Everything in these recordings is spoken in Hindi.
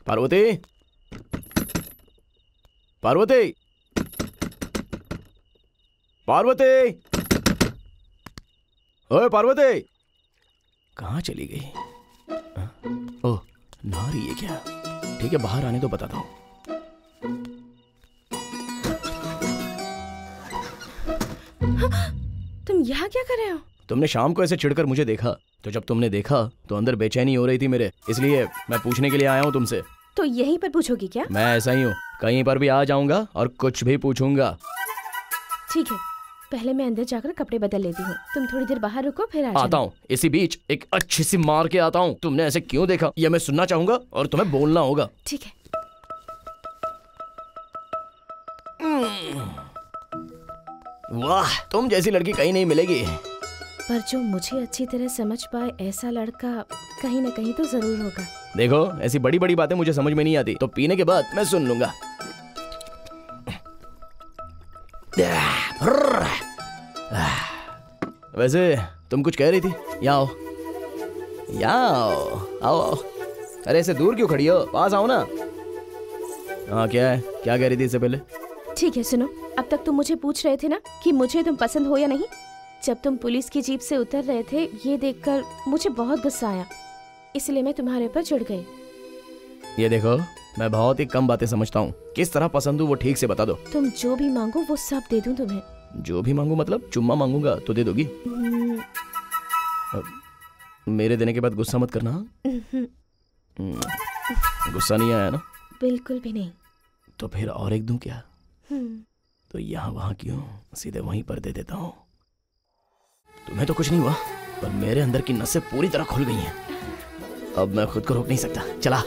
पार्वती, पार्वती, पार्वती, ओए पार्वती, कहाँ चली गई? ओह, नहा रही है क्या? ठीक है, बाहर आने तो बताता हूँ। तुम यहाँ क्या कर रहे हो? तुमने शाम को ऐसे चिढ़कर मुझे देखा, तो जब तुमने देखा तो अंदर बेचैनी हो रही थी मेरे, इसलिए मैं पूछने के लिए आया हूँ तुमसे। तो यहीं पर पूछोगी क्या? मैं ऐसा ही हूँ, कहीं पर भी आ जाऊंगा और कुछ भी पूछूंगा। ठीक है, पहले मैं अंदर जाकर कपड़े बदल लेती हूँ, तुम थोड़ी देर बाहर रुको, फिर आता हूँ। इसी बीच एक अच्छी सी मार के आता हूँ। तुमने ऐसे क्यों देखा ये मैं सुनना चाहूंगा और तुम्हें बोलना होगा। ठीक है। वाह, तुम जैसी लड़की कहीं नहीं मिलेगी। पर जो मुझे अच्छी तरह समझ पाए ऐसा लड़का कहीं न कहीं तो जरूर होगा। देखो, ऐसी बड़ी बड़ी बातें मुझे समझ में नहीं आती, तो पीने के बाद मैं सुन लूंगा। वैसे तुम कुछ कह रही थी? यहाँ आओ, यहाँ आओ, आओ आओ। अरे ऐसे दूर क्यों खड़ी हो? पास आओ ना। हाँ, क्या है? क्या कह रही थी इससे पहले? ठीक है, सुनो। अब तक तुम मुझे पूछ रहे थे ना कि मुझे तुम पसंद हो या नहीं। जब तुम पुलिस की जीप से उतर रहे थे, ये देखकर मुझे बहुत गुस्सा आया, इसलिए मैं तुम्हारे ऊपर चिढ़ गई। ये देखो, मैं बहुत ही कम बातें समझता हूँ। किस तरह पसंद हूँ वो ठीक से बता दो। तुम जो भी मांगो वो सब दे दूँ तुम्हें। जो भी मांगू मतलब? चुम्मा मांगूंगा तो दे दोगी? मेरे देने के बाद गुस्सा मत करना। गुस्सा नहीं आया ना? बिल्कुल भी नहीं। तो फिर और एक दूं क्या? तो यहाँ वहाँ क्यों, सीधे वहीं पर दे देता हूँ। तुम्हें तो कुछ नहीं हुआ, पर मेरे अंदर की नसें पूरी तरह खुल गई हैं। अब मैं खुद को रोक नहीं सकता। चला।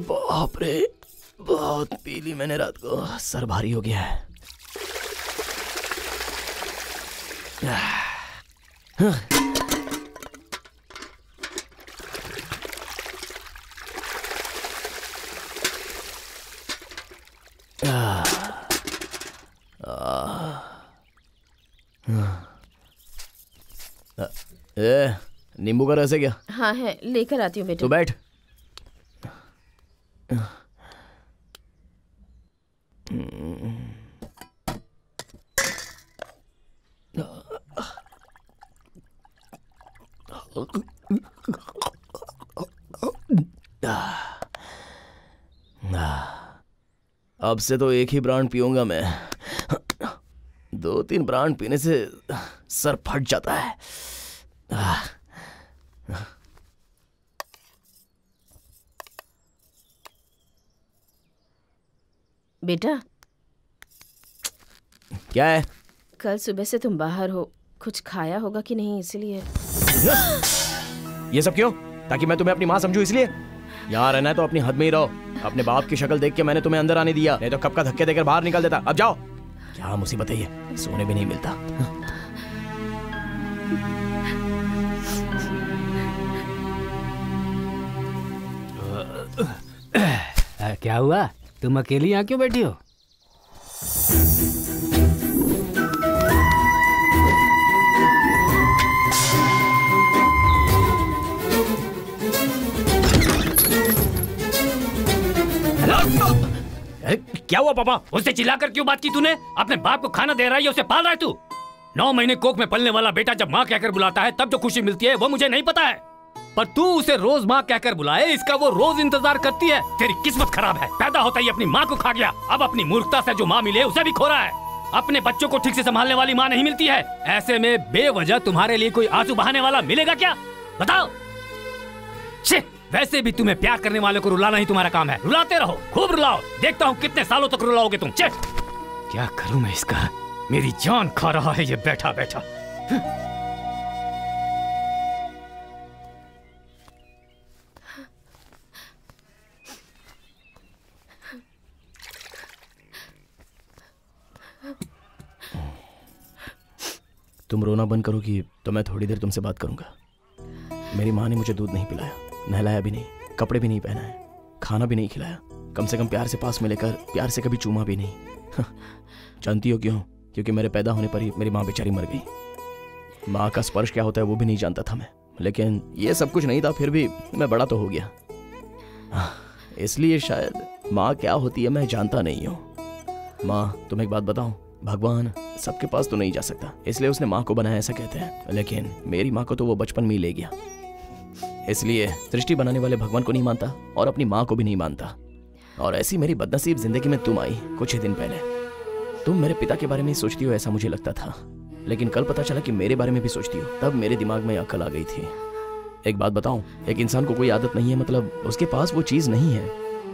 बाप रे, बहुत पी ली मैंने रात को, सर भारी हो गया है। नींबू का रस है क्या? हाँ है, लेकर आती हूँ बेटा। तो बैठ। अब से तो एक ही ब्रांड पीऊंगा मैं। 2-3 ब्रांड पीने से सर फट जाता है। बेटा, क्या है? कल सुबह से तुम बाहर हो, कुछ खाया होगा कि नहीं, इसलिए। ये सब क्यों? ताकि मैं तुम्हें अपनी माँ समझूं इसलिए? यहाँ रहना है तो अपनी हद में ही रहो। अपने बाप की शक्ल देख के मैंने तुम्हें अंदर आने दिया, नहीं तो कब का धक्के देकर बाहर निकाल देता। अब जाओ। क्या मुसीबत है ये, सोने भी नहीं मिलता। क्या हुआ? तुम अकेली यहाँ क्यों बैठी हो? क्या हुआ पापा? उससे चिल्लाकर क्यों बात की तूने? अपने बाप को खाना दे रहा है, उसे पाल रहा है तू। 9 महीने कोख में पलने वाला बेटा जब माँ कहकर बुलाता है तब जो खुशी मिलती है वो मुझे नहीं पता है। पर तू उसे रोज माँ कहकर बुलाए, इसका वो रोज इंतजार करती है। तेरी किस्मत खराब है, पैदा होता ही अपनी माँ को खा गया, अब अपनी मूर्खता से जो माँ मिले उसे भी खो रहा है। अपने बच्चों को ठीक से संभालने वाली माँ नहीं मिलती है। ऐसे में बेवजह तुम्हारे लिए कोई आंसू बहाने वाला मिलेगा क्या? बताओ। वैसे भी तुम्हें प्यार करने वाले को रुलाना ही तुम्हारा काम है। रुलाते रहो, खूब रुलाओ, देखता हूँ कितने सालों तक रुलाओगे तुम। क्या करूं मैं इसका, मेरी जान खा रहा है ये बैठा बैठा। तुम रोना बंद करोगी तो मैं थोड़ी देर तुमसे बात करूंगा। मेरी माँ ने मुझे दूध नहीं पिलाया, नहलाया भी नहीं, कपड़े भी नहीं पहनाए, खाना भी नहीं खिलाया, कम से कम प्यार से पास में लेकर प्यार से कभी चूमा भी नहीं। जानती हो क्यों? क्योंकि मेरे पैदा होने पर ही मेरी माँ बेचारी मर गई। माँ का स्पर्श क्या होता है वो भी नहीं जानता था मैं, लेकिन ये सब कुछ नहीं था, फिर भी मैं बड़ा तो हो गया। इसलिए शायद माँ क्या होती है मैं जानता नहीं हूँ। माँ, तुम एक बात बताऊं, भगवान सबके पास तो नहीं जा सकता, इसलिए उसने माँ को बनाया ऐसा कहते हैं, लेकिन मेरी माँ को तो वो बचपन में ही ले गया। इसलिए सृष्टि बनाने वाले भगवान को नहीं मानता और अपनी माँ को भी नहीं मानता। और ऐसी मेरी बदनसीब जिंदगी में तुम आई कुछ ही दिन पहले। तुम मेरे पिता के बारे में ही सोचती हो ऐसा मुझे लगता था, लेकिन कल पता चला कि मेरे बारे में भी सोचती हो। तब मेरे दिमाग में अकल आ गई थी। एक बात बताऊं, एक इंसान को कोई आदत नहीं है मतलब उसके पास वो चीज नहीं है,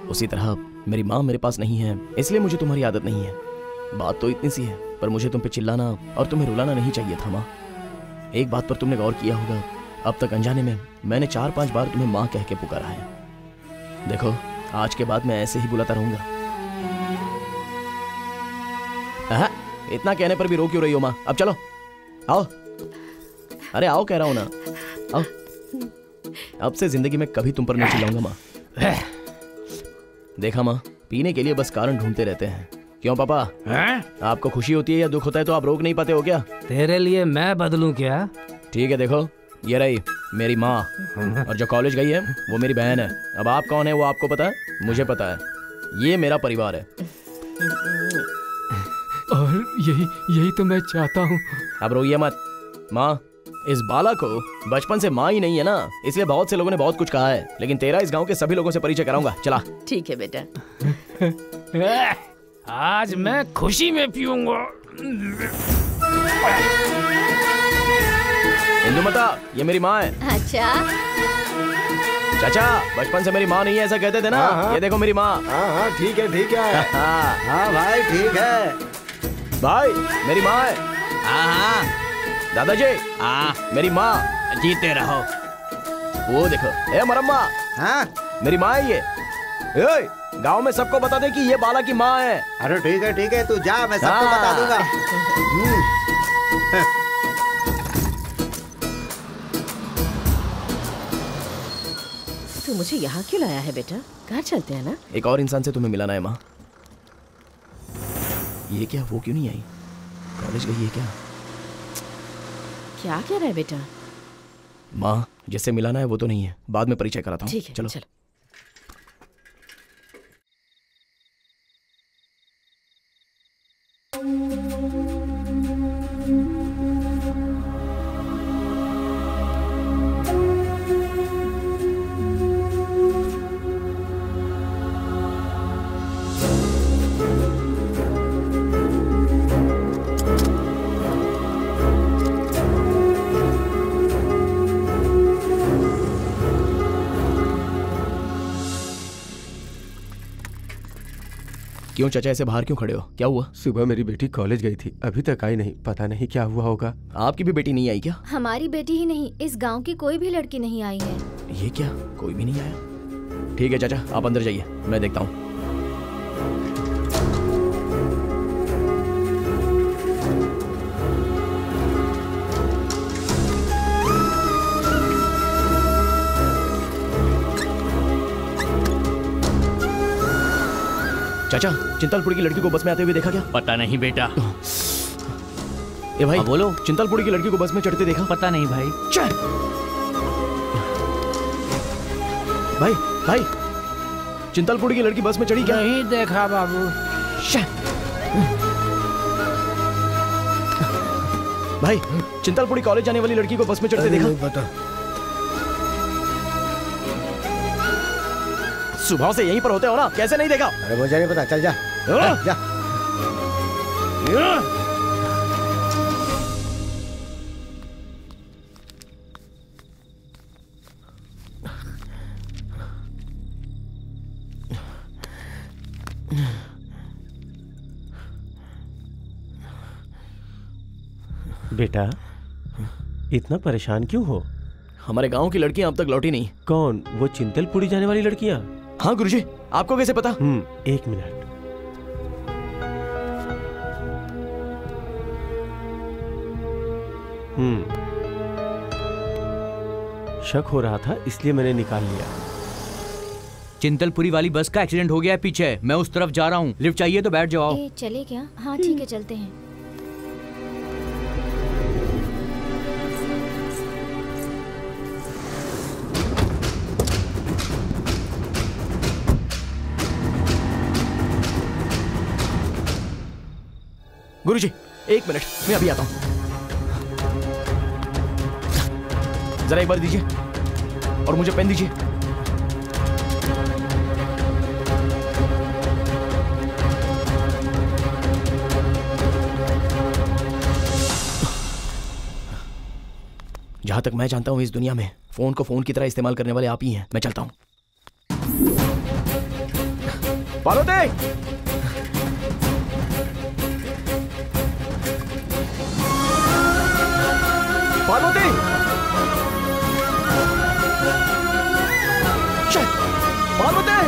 उसी तरह मेरी माँ मेरे पास नहीं है, इसलिए मुझे तुम्हारी आदत नहीं है। बात तो इतनी सी है, पर मुझे तुम पे चिल्लाना और तुम्हें रुलाना नहीं चाहिए था माँ। एक बात पर तुमने गौर किया होगा, अब तक अनजाने में मैंने 4-5 बार तुम्हें माँ कह के पुकारा है। देखो, आज के बाद मैं ऐसे ही बुलाता रहूंगा। इतना कहने पर भी रो क्यों रही हो माँ? अब चलो, आओ। अरे आओ कह रहा हूं ना, आओ। अब से जिंदगी में कभी तुम पर नहीं चिल्लाऊंगा माँ। देखा माँ, पीने के लिए बस कारण ढूंढते रहते हैं। क्यों पापा, आपको खुशी होती है या दुख होता है तो आप रोक नहीं पाते हो क्या? तेरे लिए मैं बदलूं क्या? ठीक है, देखो ये रही मेरी माँ, और जो कॉलेज गई है वो मेरी बहन है। अब आप कौन है वो आपको पता है, मुझे पता है। ये मेरा परिवार है और यही तो मैं चाहता हूँ। अब रोइए मत माँ। इस बाला को बचपन से माँ ही नहीं है ना, इसलिए बहुत से लोगों ने बहुत कुछ कहा है, लेकिन तेरा इस गांव के सभी लोगों से परिचय कराऊंगा। चला। ठीक है बेटा। आज मैं खुशी में पीऊंगा। इंदुमता, ये मेरी माँ है। अच्छा चाचा, बचपन से मेरी माँ नहीं है ऐसा कहते थे ना। हाँ। ये देखो मेरी माँ। हाँ ठीक है ठीक है। हाँ भाई ठीक है। भाई मेरी माँ है। हाँ दादाजी, मेरी माँ। जीते रहो। वो देखो, ए मरम्मा, हाँ मेरी माँ है ये। गांव में सबको बता दे कि ये बाला की माँ है। अरे ठीक है, तू जा, मैं सबको बता दूंगा। तू मुझे यहाँ क्यों लाया है बेटा? घर चलते हैं ना। एक और इंसान से तुम्हें मिलाना है माँ। ये क्या, वो क्यों नहीं आई? कॉलेज गई है क्या? क्या कह रहा है बेटा? माँ, जिससे मिलाना है वो तो नहीं है, बाद में परिचय कराता हूँ। ठीक है, चलो। क्यों चाचा ऐसे बाहर क्यों खड़े हो? क्या हुआ? सुबह मेरी बेटी कॉलेज गई थी, अभी तक आई नहीं, पता नहीं क्या हुआ होगा। आपकी भी बेटी नहीं आई क्या? हमारी बेटी ही नहीं, इस गांव की कोई भी लड़की नहीं आई है। ये क्या, कोई भी नहीं आया? ठीक है चाचा, आप अंदर जाइए, मैं देखता हूँ। चाचा, चिंतलपुरी की लड़की को बस में आते हुए देखा क्या? पता नहीं बेटा। ए भाई, बोलो। चिंतलपुरी की लड़की को बस में चढ़ते देखा? पता नहीं भाई। चल भाई, भाई चिंतलपुरी की लड़की बस में चढ़ी क्या? नहीं देखा बाबू। भाई, चिंतलपुरी कॉलेज जाने वाली लड़की को बस में चढ़ते देखा? नहीं पता। सुबह से यहीं पर होते हो ना, कैसे नहीं देखा? अरे मुझे नहीं पता, चल जा जा। बेटा इतना परेशान क्यों हो? हमारे गांव की लड़कियां अब तक लौटी नहीं। कौन? वो चिंतलपुरी जाने वाली लड़कियां? हाँ गुरुजी, आपको कैसे पता? 1 मिनट। शक हो रहा था इसलिए मैंने निकाल लिया। चिंतलपुरी वाली बस का एक्सीडेंट हो गया है पीछे, मैं उस तरफ जा रहा हूँ। लिफ्ट चाहिए तो बैठ जाओ। चले क्या? हाँ ठीक है, चलते हैं। गुरुजी 1 मिनट, मैं अभी आता हूं। जरा एक बार दीजिए और मुझे पेन दीजिए। जहां तक मैं जानता हूं इस दुनिया में फोन को फोन की तरह इस्तेमाल करने वाले आप ही हैं। मैं चलता हूं। पार्वती! पार्वती! पार्वती!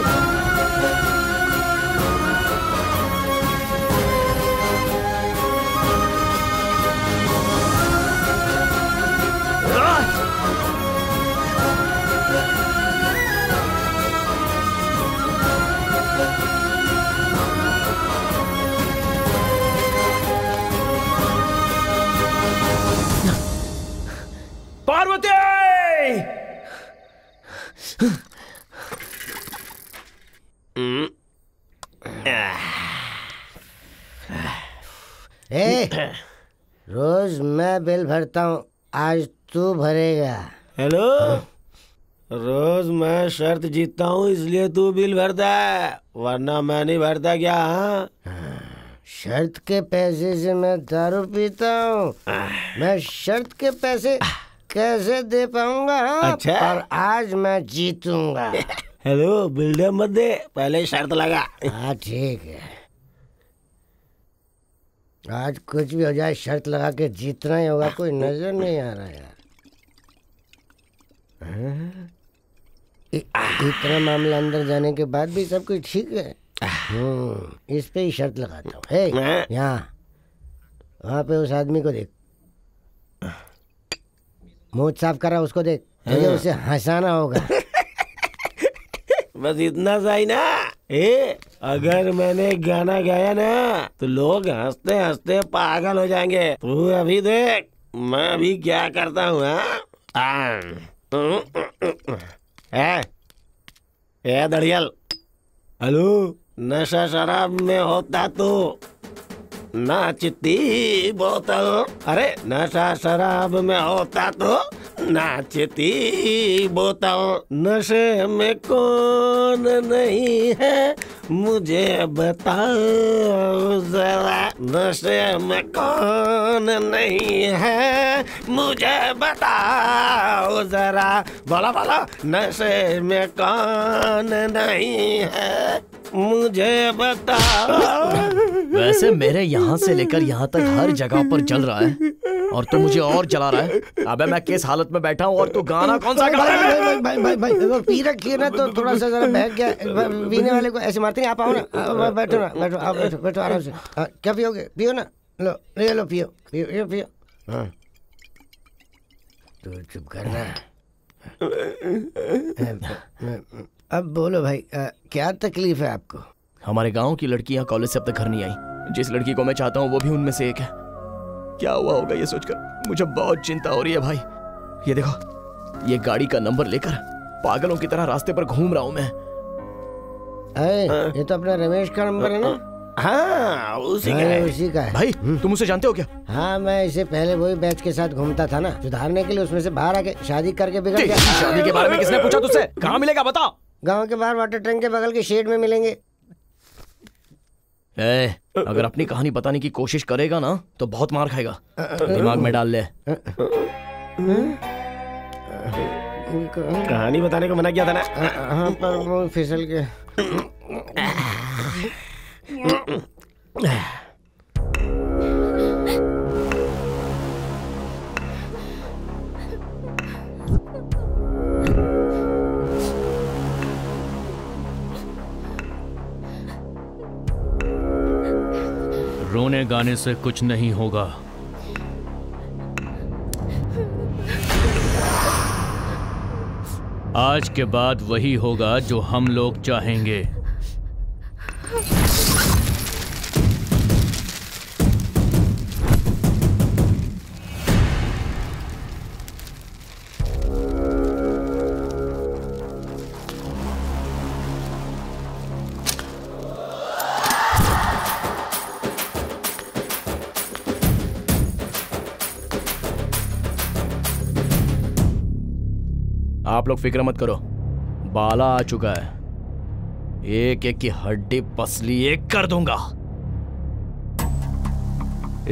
पार्वती! रोज मैं बिल भरता हूँ, आज तू भरेगा। हेलो, रोज मैं शर्त जीतता हूँ इसलिए तू बिल भरता है, वरना मैं नहीं भरता क्या? हाँ, शर्त के पैसे से मैं दारू पीता हूँ, मैं शर्त के पैसे कैसे दे पाऊंगा? अच्छा? पर आज मैं जीतूंगा। हेलो, बिल्डर मत दे, पहले शर्त लगा। हाँ ठीक है, आज कुछ भी हो जाए शर्त लगा के जीतना ही होगा। कोई नजर नहीं आ रहा यार। इतना मामला अंदर जाने के बाद भी सब कुछ ठीक है। इस पे ही शर्त लगाता हूँ। हे, यहाँ वहाँ पे उस आदमी को देख, मुंह साफ कर रहा, उसको देख, तुझे उसे हंसाना होगा। बस इतना सा ही ना। अगर मैंने गाना गाया ना तो लोग हंसते हंसते पागल हो जाएंगे। तू अभी देख मैं अभी क्या करता हूँ। दड़ियल, हेलो, नशा शराब में होता तो नाचती बोतल, अरे नशा शराब में होता तो नाचती बोतल। नशे में कौन नहीं है मुझे बताओ जरा, नशे में कौन नहीं है मुझे बताओ जरा, बोला बोला, नशे में कौन नहीं है मुझे बताओ। वैसे मेरे यहाँ से लेकर यहाँ तक हर जगह पर जल रहा है और तू मुझे और जला रहा है। अबे मैं किस हालत में बैठा हूँ और तू गाना कौन सा गा रहा है? भाई पी रखी है ना तो थोड़ा सा जरा बहक गया। पीने वाले को ऐसे मारते नहीं। आप आओ ना, बैठो ना, बैठो, आप बैठो, बैठो आराम से। क्या पियोगे? पियो ना, लो ले लो, पियो पियो पियो। हाँ तो चुप करना। अब बोलो भाई, क्या तकलीफ है आपको? हमारे गांव की लड़कियां कॉलेज से अब तक घर नहीं आई। जिस लड़की को मैं चाहता हूँ वो भी उनमें से एक है। क्या हुआ होगा ये सोचकर मुझे बहुत चिंता हो रही है भाई। ये देखो, ये गाड़ी का नंबर लेकर पागलों की तरह रास्ते पर घूम रहा हूँ मैं। ये तो अपना रमेश का नंबर है ना? हाँ उसी का है। भाई तुम उसे जानते हो क्या? हाँ, मैं इससे पहले वही बैच के साथ घूमता था ना, सुधारने के लिए उसमें से बाहर आके शादी करके बिगड़ गया। शादी के बारे में किसने पूछा तुझसे? कहाँ मिलेगा बता? गांव के बाहर वाटर टैंक के बगल के शेड में मिलेंगे। अगर अपनी कहानी बताने की कोशिश करेगा ना तो बहुत मार खाएगा। दिमाग में डाल ले। कहानी बताने को मना किया था ना। हाँ पर वो फिसल के। रोने गाने से कुछ नहीं होगा। आज के बाद वही होगा जो हम लोग चाहेंगे। आप लोग फिक्र मत करो, बाला आ चुका है। एक एक की हड्डी पसली एक कर दूंगा।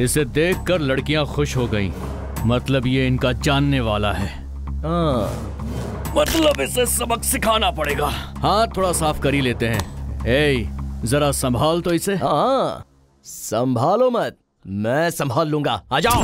इसे देखकर लड़कियां खुश हो गईं। मतलब ये इनका जानने वाला है। हाँ, मतलब इसे सबक सिखाना पड़ेगा। हाथ थोड़ा साफ कर ही लेते हैं। ए, जरा संभाल तो इसे। हाँ, संभालो मत, मैं संभाल लूंगा। आ जाओ।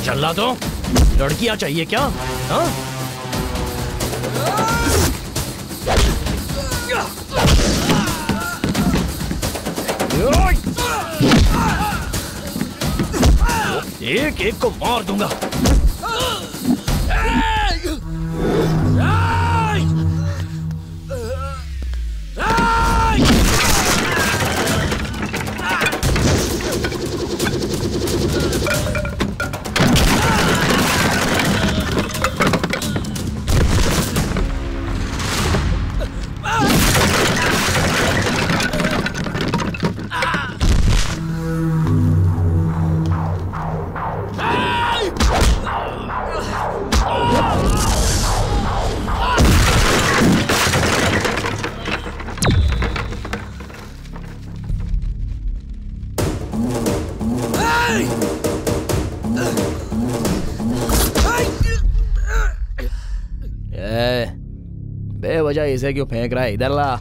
चला दो। लड़कियां चाहिए क्या? हाँ? एक एक को मार दूंगा। बेवजह इसे क्यों फेंक रहा है? इधर ला।